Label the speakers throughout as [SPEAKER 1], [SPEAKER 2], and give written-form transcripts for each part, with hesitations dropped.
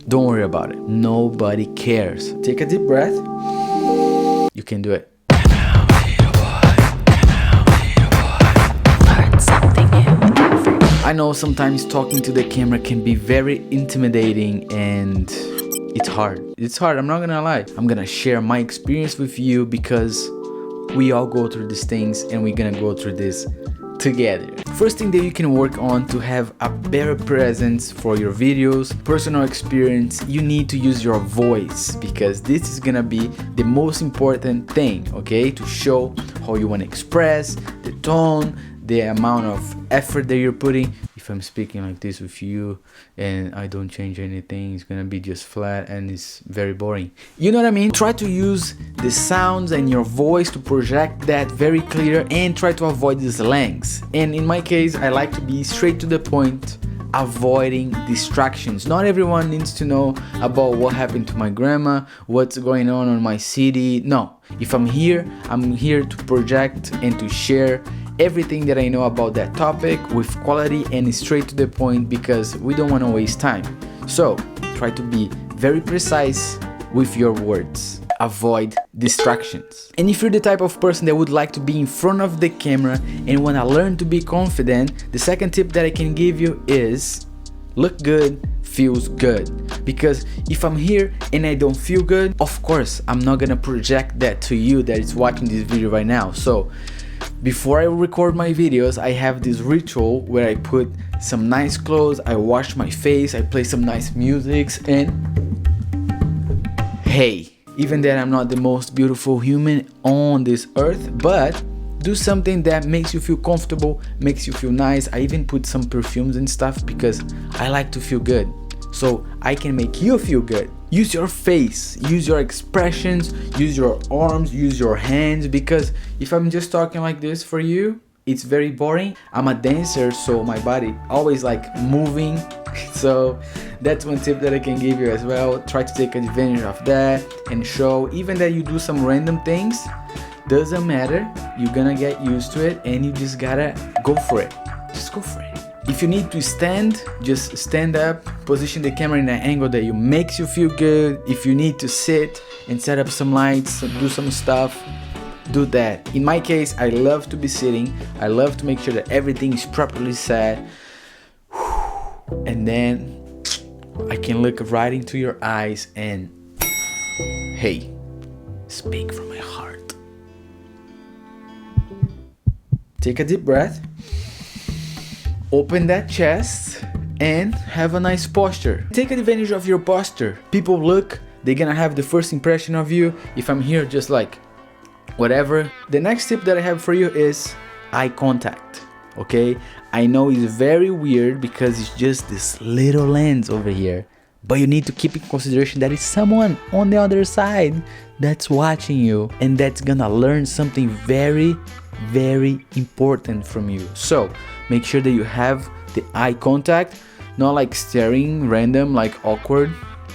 [SPEAKER 1] Don't worry about it. Nobody cares. Take a deep breath. You can do it. I know sometimes talking to the camera can be very intimidating and it's hard. I'm not gonna lie. I'm gonna share my experience with you because we all go through these things and we're gonna go through this together. First thing that you can work on to have a better presence for your videos, personal experience, you need to use your voice, because this is gonna be the most important thing, okay? To show how you want to express, the tone, the amount of effort that you're putting. If I'm speaking like this with you and I don't change anything, it's gonna be just flat and it's very boring. You know what I mean? Try to use the sounds and your voice to project that very clear and try to avoid the slangs. And in my case, I like to be straight to the point, avoiding distractions. Not everyone needs to know about what happened to my grandma, what's going on my city. No, if I'm here to project and to share everything that I know about that topic with quality and straight to the point, because we don't want to waste time. So try to be very precise with your words. Avoid distractions. And if you're the type of person that would like to be in front of the camera and want to learn to be confident, the second tip that I can give you is look good, feels good. Because if I'm here and I don't feel good, of course I'm not gonna project that to you that is watching this video right now. So before I record my videos, I have this ritual where I put some nice clothes, I wash my face, I play some nice music, and hey, even that I'm not the most beautiful human on this earth, but do something that makes you feel comfortable, makes you feel nice. I even put some perfumes and stuff because I like to feel good. So I can make you feel good. Use your face, use your expressions, use your arms, use your hands, because if I'm just talking like this for you, it's very boring. I'm a dancer, so my body always like moving. So that's one tip that I can give you as well. Try to take advantage of that and show, even that you do some random things, doesn't matter. You're gonna get used to it and you just gotta go for it. Just go for it. If you need to stand, just stand up, position the camera in an angle that makes you feel good. If you need to sit and set up some lights, do some stuff, do that. In my case, I love to be sitting. I love to make sure that everything is properly set. And then I can look right into your eyes and, hey, speak from my heart. Take a deep breath. Open that chest and have a nice posture. Take advantage of your posture. People look, they're gonna have the first impression of you. If I'm here just like whatever. The next tip that I have for you is eye contact. Okay, I know it's very weird because it's just this little lens over here, but you need to keep in consideration that it's someone on the other side that's watching you and that's gonna learn something very, very important from you. So make sure that you have the eye contact, not like staring random, like awkward.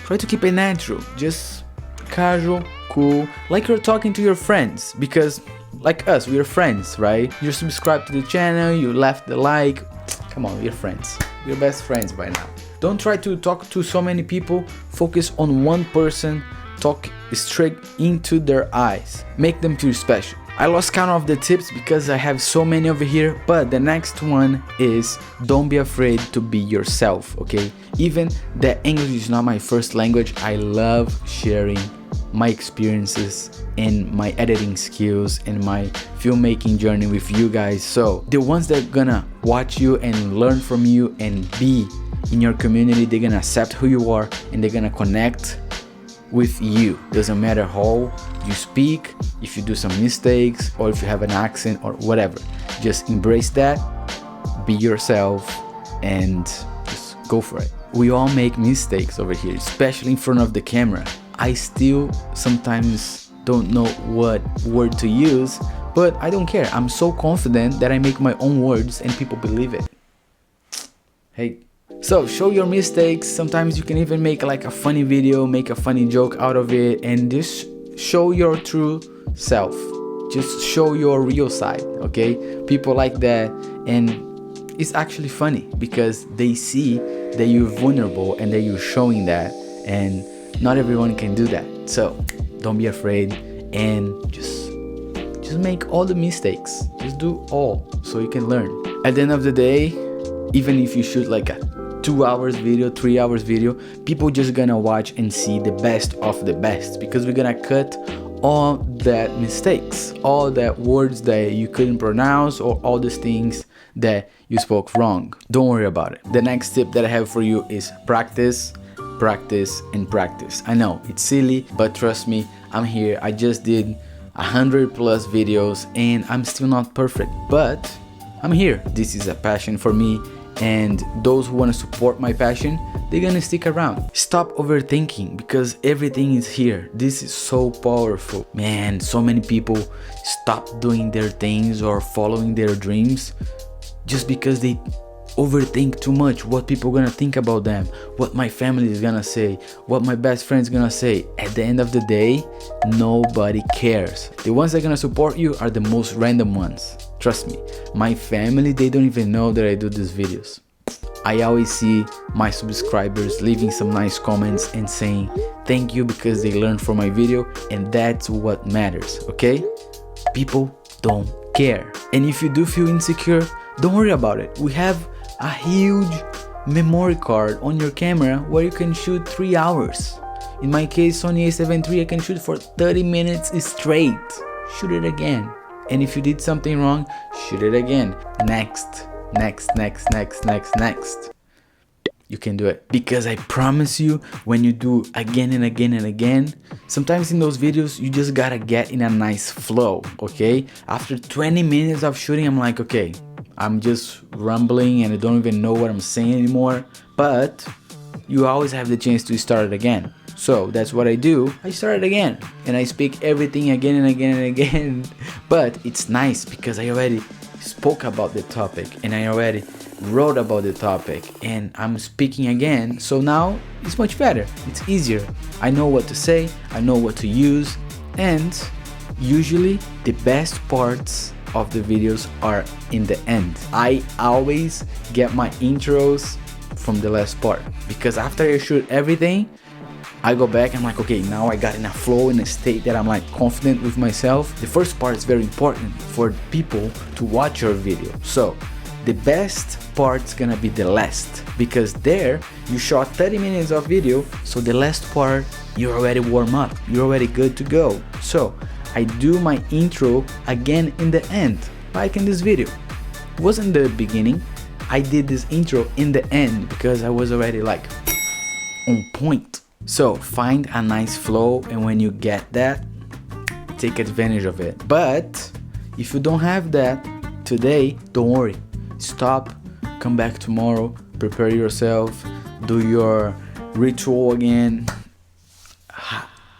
[SPEAKER 1] Try to keep it natural, just casual, cool, like you're talking to your friends, because like us, we're friends, right? You're subscribed to the channel, you left the like. Come on, we're friends. We're best friends by now. Don't try to talk to so many people. Focus on one person. Talk straight into their eyes. Make them feel special. I lost count of the tips because I have so many over here, but the next one is don't be afraid to be yourself, okay? Even that English is not my first language, I love sharing my experiences and my editing skills and my filmmaking journey with you guys. So the ones that are gonna watch you and learn from you and be in your community, they're gonna accept who you are and they're gonna connect with you. Doesn't matter how you speak, if you do some mistakes or if you have an accent or whatever. Just embrace that, be yourself, and just go for it. We all make mistakes over here, especially in front of the camera. I still sometimes don't know what word to use, but I don't care. I'm so confident that I make my own words and people believe it. Hey, so show your mistakes. Sometimes you can even make like a funny video, make a funny joke out of it, and just show your true self. Just show your real side, okay? People like that, and it's actually funny because they see that you're vulnerable and that you're showing that, and not everyone can do that. So don't be afraid and just make all the mistakes. Just do all so you can learn. At the end of the day, even if you shoot like a 2 hours video, 3 hours video, people just gonna watch and see the best of the best, because we're gonna cut all that mistakes, all that words that you couldn't pronounce, or all these things that you spoke wrong. Don't worry about it. The next tip that I have for you is practice, practice, and practice. I know it's silly, but trust me, I'm here. I just did 100 plus videos and I'm still not perfect, but I'm here. This is a passion for me, and those who want to support my passion, they're gonna stick around. Stop overthinking, because everything is here. This is so powerful, man. So many people stop doing their things or following their dreams just because they overthink too much. What people gonna think about them, what my family is gonna say, what my best friend's gonna say. At the end of the day, nobody cares. The ones that are gonna support you are the most random ones. Trust me, my family, they don't even know that I do these videos. I always see my subscribers leaving some nice comments and saying thank you because they learned from my video, and that's what matters, okay? People don't care. And if you do feel insecure, don't worry about it. We have a huge memory card on your camera where you can shoot 3 hours. In my case, Sony a7 III, I can shoot for 30 minutes straight. Shoot it again. And if you did something wrong, shoot it again. Next. You can do it, because I promise you, when you do again and again and again, sometimes in those videos you just gotta get in a nice flow, okay? After 20 minutes of shooting, I'm like, okay, I'm just rambling and I don't even know what I'm saying anymore. But you always have the chance to start it again. So that's what I do. I start it again and I speak everything again and again and again. But it's nice because I already spoke about the topic and I already wrote about the topic and I'm speaking again. So now it's much better. It's easier. I know what to say, I know what to use, and usually the best parts of the videos are in the end. I always get my intros from the last part, because after I shoot everything, I go back and I'm like, okay, now I got in a flow, in a state that I'm like confident with myself. The first part is very important for people to watch your video. So the best part's gonna be the last, because there you shot 30 minutes of video, so the last part you're already warm up, you're already good to go. So I do my intro again in the end, like in this video. It wasn't the beginning, I did this intro in the end because I was already like on point. So find a nice flow, and when you get that, take advantage of it. But if you don't have that today, don't worry. Stop, come back tomorrow, prepare yourself, do your ritual again,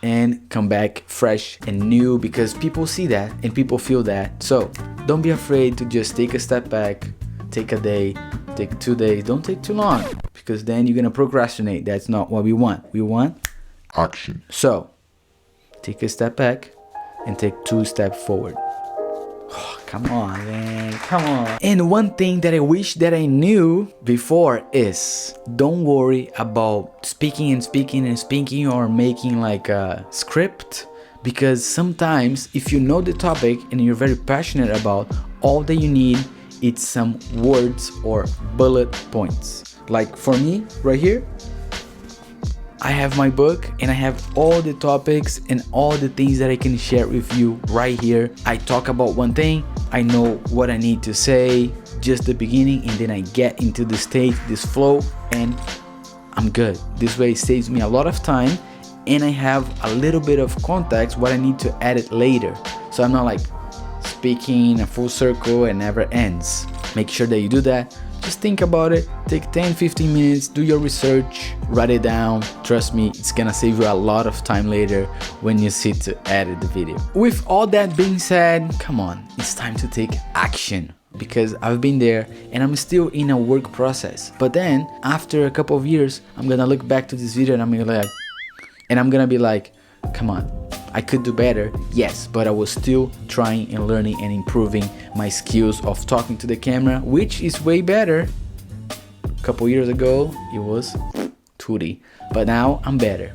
[SPEAKER 1] and come back fresh and new, because people see that and people feel that. So don't be afraid to just take a step back, take a day, take 2 days, don't take too long, because then you're gonna procrastinate. That's not what we want. We want action. So take a step back and take 2 steps forward. Oh, come on, man, come on. And one thing that I wish that I knew before is, don't worry about speaking or making like a script, because sometimes if you know the topic and you're very passionate about, all that you need is some words or bullet points. Like for me right here, I have my book and I have all the topics and all the things that I can share with you right here. I talk about one thing, I know what I need to say, just the beginning, and then I get into the stage, this flow, and I'm good. This way it saves me a lot of time, and I have a little bit of context what I need to edit later. So I'm not like speaking in a full circle and never ends. Make sure that you do that. Just think about it, take 10-15 minutes, do your research, write it down. Trust me, it's gonna save you a lot of time later when you sit to edit the video. With all that being said, come on, it's time to take action, because I've been there and I'm still in a work process. But then after a couple of years, I'm gonna look back to this video and I'm gonna be like, come on, I could do better, yes, but I was still trying and learning and improving my skills of talking to the camera, which is way better. A couple years ago, it was tootie, but now I'm better.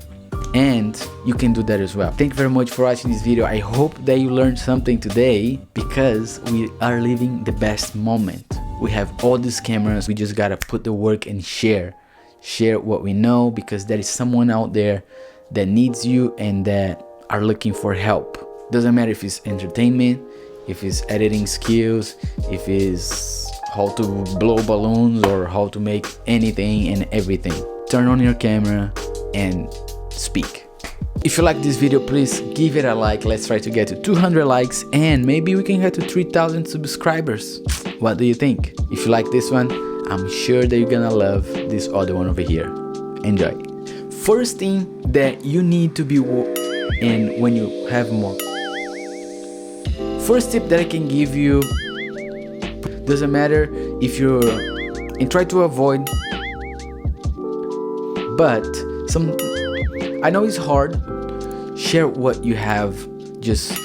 [SPEAKER 1] And you can do that as well. Thank you very much for watching this video. I hope that you learned something today, because we are living the best moment. We have all these cameras, we just gotta put the work and share what we know, because there is someone out there that needs you and that are looking for help. Doesn't matter if it's entertainment, if it's editing skills, if it's how to blow balloons, or how to make anything and everything. Turn on your camera and speak. If you like this video, please give it a like. Let's try to get to 200 likes, and maybe we can get to 3,000 subscribers. What do you think? If you like this one, I'm sure that you're gonna love this other one over here. Enjoy. First thing that you need to be and when you have more. First tip that I can give you, doesn't matter if you're, and try to avoid, but I know it's hard. Share what you have, just